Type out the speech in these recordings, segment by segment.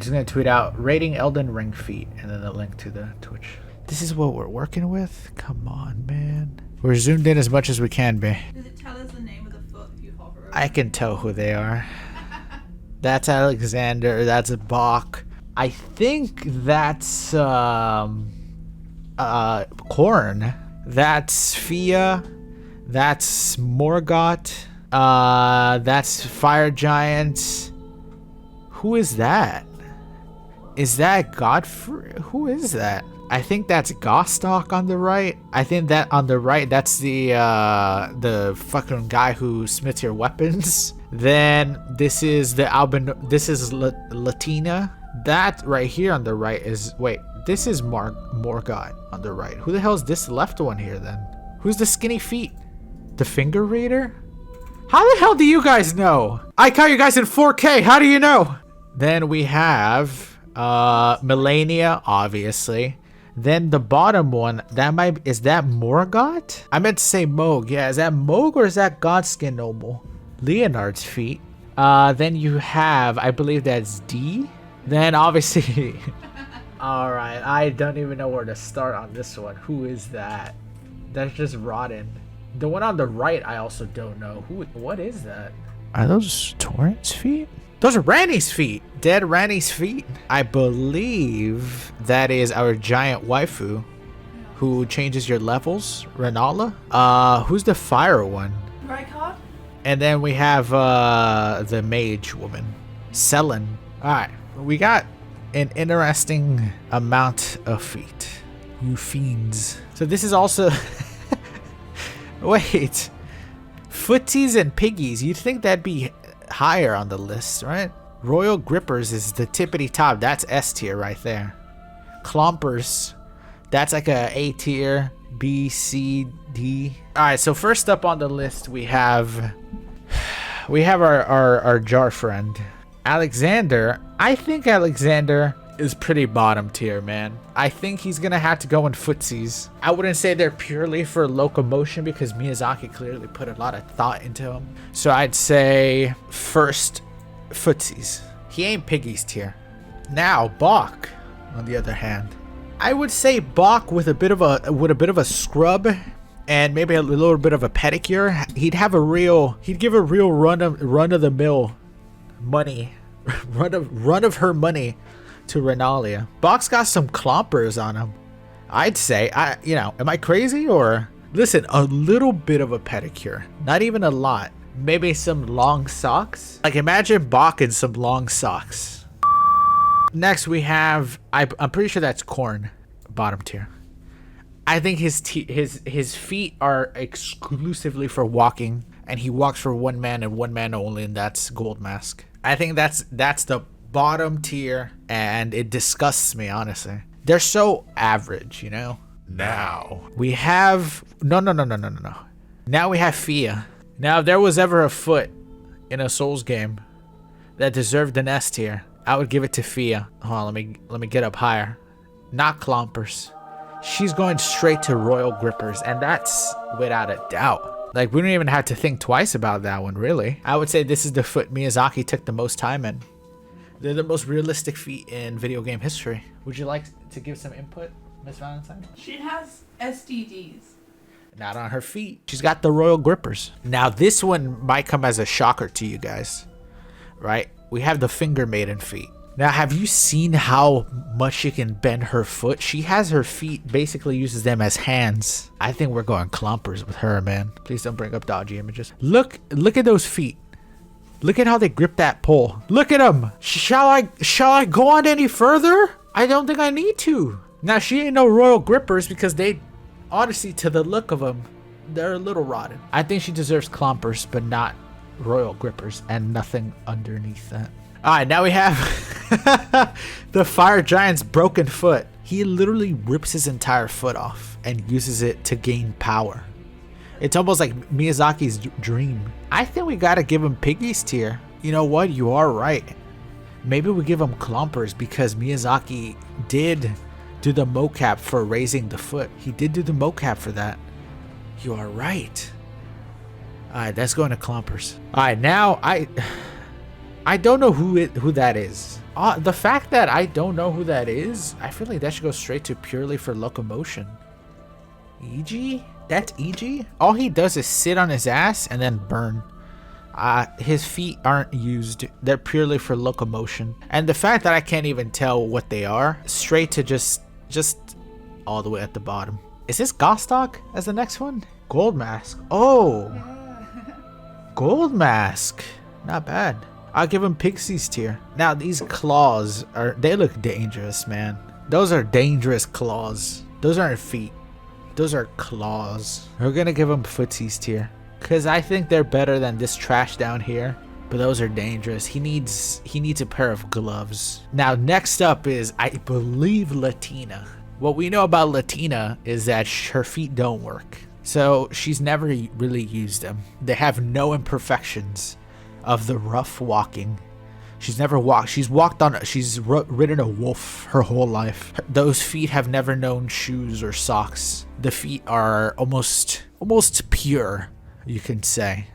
just gonna tweet out rating Elden Ring feet and then a link to the Twitch. This is what we're working with? Come on, man. We're zoomed in as much as we can be. Does it tell us the name of the foot if you hover over? I can tell who they are. That's Alexander, that's Bach. I think that's Korn. That's Fia. That's Morgott. That's Fire Giant. Who is that? Is that Godfrey? Who is that? I think that's Gostock on the right. I think that on the right, that's the fucking guy who smiths your weapons. Then this is the this is Latina. That right here on the right is, wait, this is Morgott on the right. Who the hell is this left one here then? Who's the skinny feet? The finger reader? How the hell do you guys know? I caught you guys in 4K. How do you know? Then we have Melania, obviously. Then the bottom one, is that Morgott? I meant to say Moog. Yeah, is that Moog or is that Godskin Noble? Leonard's feet. Then you have, I believe that's D. Then obviously, all right, I don't even know where to start on this one. Who is that? That's just rotten. The one on the right, I also don't know. What is that? Are those Torrent's feet? Those are Ranny's feet. Dead Ranny's feet. I believe that is our giant waifu who changes your levels, Renala. Who's the fire one? Right card? And then we have the mage woman, Selen. All right, we got an interesting amount of feet. You fiends. So this is also... Wait. Footsies and piggies. You'd think that'd be higher on the list, right? Royal Grippers is the tippity top. That's S tier right there. Clompers. That's like a tier. B, C, D. Alright, so first up on the list we have our jar friend. Alexander. I think Alexander is pretty bottom tier, man. I think he's gonna have to go in footsies. I wouldn't say they're purely for locomotion because Miyazaki clearly put a lot of thought into them. So I'd say first footsies. He ain't piggies tier. Now Bach, on the other hand, I would say Bach with a bit of a scrub and maybe a little bit of a pedicure. He'd give a real run of the mill money, run of her money to Renalia. Bach's got some clompers on him. I'd say, am I crazy or? Listen, a little bit of a pedicure, not even a lot. Maybe some long socks. Like imagine Bach in some long socks. Next we have, I'm pretty sure that's Korn, bottom tier. I think his feet are exclusively for walking, and he walks for one man and one man only, and that's Gold Mask. I think that's the bottom tier, and it disgusts me, honestly. They're so average, you know? Now we have no. Now we have Fia. Now if there was ever a foot in a Souls game that deserved an S tier, I would give it to Fia. Hold on, let me get up higher. Not Clompers. She's going straight to Royal Grippers, and that's without a doubt. Like, we don't even have to think twice about that one, really. I would say this is the foot Miyazaki took the most time in. They're the most realistic feet in video game history. Would you like to give some input, Miss Valentine? She has STDs. Not on her feet. She's got the Royal Grippers. Now, this one might come as a shocker to you guys, right? We have the Finger Maiden feet. Now, have you seen how much she can bend her foot? She has her feet, basically uses them as hands. I think we're going clompers with her, man. Please don't bring up dodgy images. Look at those feet. Look at how they grip that pole. Look at them. Shall I go on any further? I don't think I need to. Now, she ain't no Royal Grippers because they, honestly, to the look of them, they're a little rotten. I think she deserves clompers, but not Royal Grippers and nothing underneath that. All right, now we have the Fire Giant's broken foot. He literally rips his entire foot off and uses it to gain power. It's almost like Miyazaki's dream. I think we gotta give him piggies tier. You know what? You are right. Maybe we give him clompers because Miyazaki did do the mocap for raising the foot. He did do the mocap for that. You are right. All right, that's going to clompers. All right, now I don't know who that is. The fact that I don't know who that is, I feel like that should go straight to purely for locomotion. EG? That's EG? All he does is sit on his ass and then burn. His feet aren't used. They're purely for locomotion. And the fact that I can't even tell what they are, straight to just all the way at the bottom. Is this Gostock as the next one? Gold Mask. Oh! Gold Mask. Not bad. I'll give him Pixie's tier. Now these claws they look dangerous, man. Those are dangerous claws. Those aren't feet. Those are claws. We're gonna give him Footsie's tier. Cause I think they're better than this trash down here. But those are dangerous. He needs a pair of gloves. Now next up is, I believe, Latina. What we know about Latina is that her feet don't work. So she's never really used them. They have no imperfections of the rough walking. She's never walked. She's ridden a wolf her whole life. Those feet have never known shoes or socks. The feet are almost pure, you can say.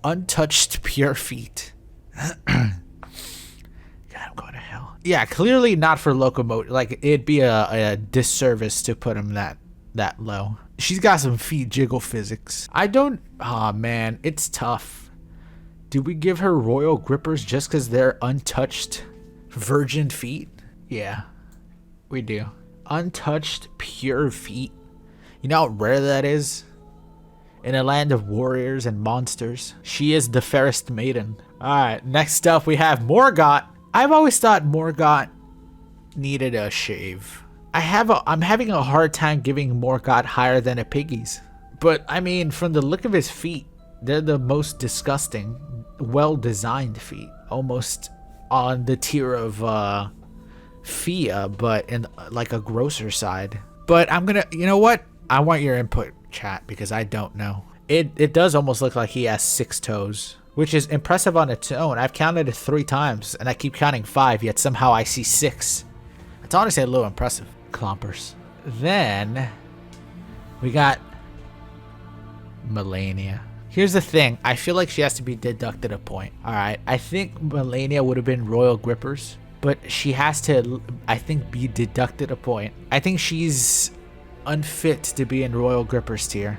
Untouched, pure feet. God, I'm going to hell. Yeah, clearly not for locomotion. Like, it'd be a disservice to put him that low. She's got some feet jiggle physics. Aw, man, it's tough. Do we give her royal grippers just because they're untouched virgin feet? Yeah, we do. Untouched pure feet. You know how rare that is? In a land of warriors and monsters, she is the fairest maiden. Alright, next up we have Morgott. I've always thought Morgott needed a shave. I'm having a hard time giving Morgott higher than a Piggy's. But I mean, from the look of his feet, they're the most disgusting, well-designed feet. Almost on the tier of Fia, but in like a grosser side. But I'm gonna, you know what? I want your input, chat, because I don't know. It does almost look like he has 6 toes, which is impressive on its own. I've counted it 3 times, and I keep counting 5, yet somehow I see 6. It's honestly a little impressive. Clompers. Then we got Melania. Here's the thing. I feel like she has to be deducted a point. Alright, I think Melania would have been royal grippers, but she has to, I think, be deducted a point. I think she's unfit to be in royal grippers tier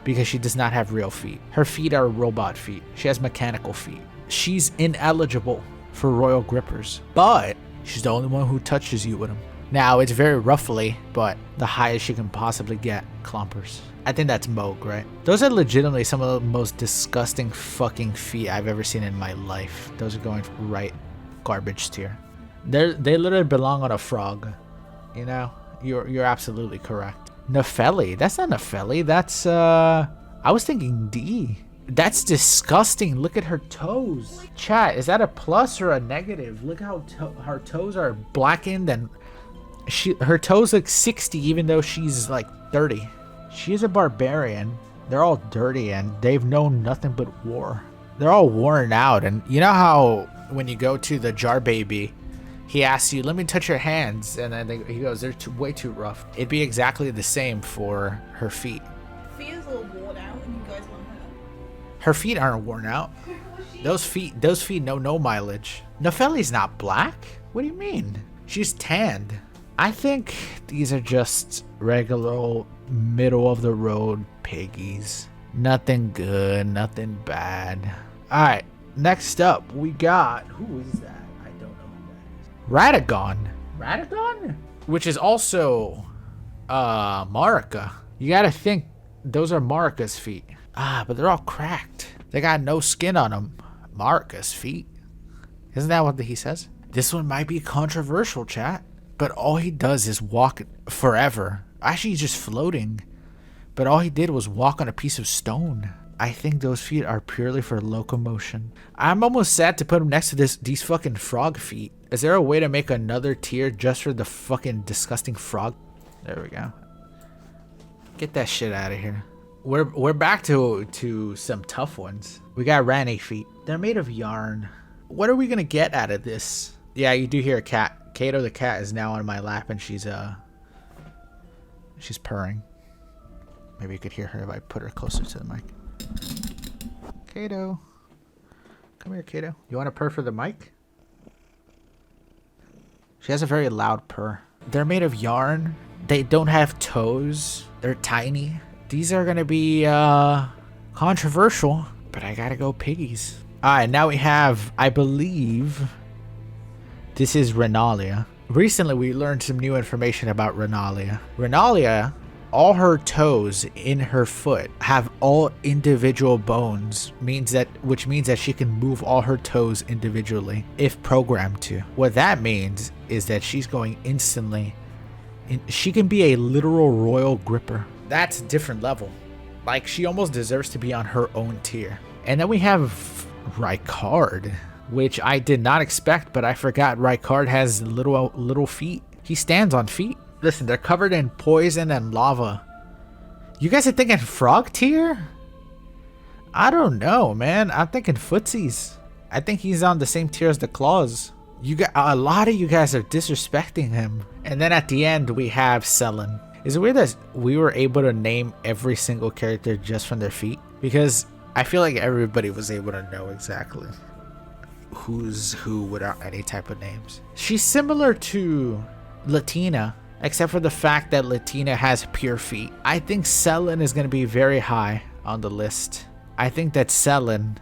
because she does not have real feet. Her feet are robot feet. She has mechanical feet. She's ineligible for royal grippers, but she's the only one who touches you with them. Now, it's very roughly, but the highest she can possibly get, Clompers. I think that's Moog, right? Those are legitimately some of the most disgusting fucking feet I've ever seen in my life. Those are going right garbage tier. They literally belong on a frog. You know? You're absolutely correct. Nepheli. That's not Nepheli. That's, I was thinking D. That's disgusting. Look at her toes. Chat, is that a plus or a negative? Look how her toes are blackened and her toes look 60 even though she's like 30. She is a barbarian. They're all dirty and they've known nothing but war. They're all worn out, and you know how when you go to the jar baby, he asks you, let me touch your hands, and then he goes, they're way too rough. It'd be exactly the same for her feet. Fia's all worn out and you guys want her. Her feet aren't worn out. Those feet know no mileage. Nepheli's not black. What do you mean? She's tanned. I think these are just regular old middle of the road piggies. Nothing good, nothing bad. Alright, next up we got, who is that? I don't know who that is. Radagon. Radagon? Which is also Marika. You gotta think those are Marika's feet. But they're all cracked. They got no skin on them. Marika's feet. Isn't that what he says? This one might be controversial, chat. But all he does is walk forever. Actually, he's just floating. But all he did was walk on a piece of stone. I think those feet are purely for locomotion. I'm almost sad to put him next to these fucking frog feet. Is there a way to make another tier just for the fucking disgusting frog? There we go. Get that shit out of here. We're back to some tough ones. We got Rani feet. They're made of yarn. What are we gonna get out of this? Yeah, you do hear a cat. Kato the cat is now on my lap and she's purring. Maybe you could hear her if I put her closer to the mic. Kato. Come here, Kato. You want to purr for the mic? She has a very loud purr. They're made of yarn. They don't have toes. They're tiny. These are gonna be controversial, but I gotta go piggies. Alright, now we have, I believe, this is Renalia. Recently we learned some new information about Renalia. Renalia, all her toes in her foot have all individual bones, which means that she can move all her toes individually if programmed to. What that means is that she's going instantly. She can be a literal royal gripper. That's a different level. Like, she almost deserves to be on her own tier. And then we have Rykard, which I did not expect, but I forgot Rykard has little feet. He stands on feet. Listen, they're covered in poison and lava. You guys are thinking frog tier? I don't know, man. I'm thinking footsies. I think he's on the same tier as the claws. A lot of you guys are disrespecting him. And then at the end, we have Selen. Is it weird that we were able to name every single character just from their feet? Because I feel like everybody was able to know exactly who's who without any type of names. She's similar to Latina, except for the fact that Latina has pure feet. I think Selen is going to be very high on the list. I think that Selen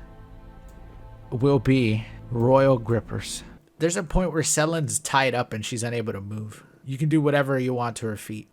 will be royal grippers. There's a point where Selen's tied up and she's unable to move. You can do whatever you want to her feet.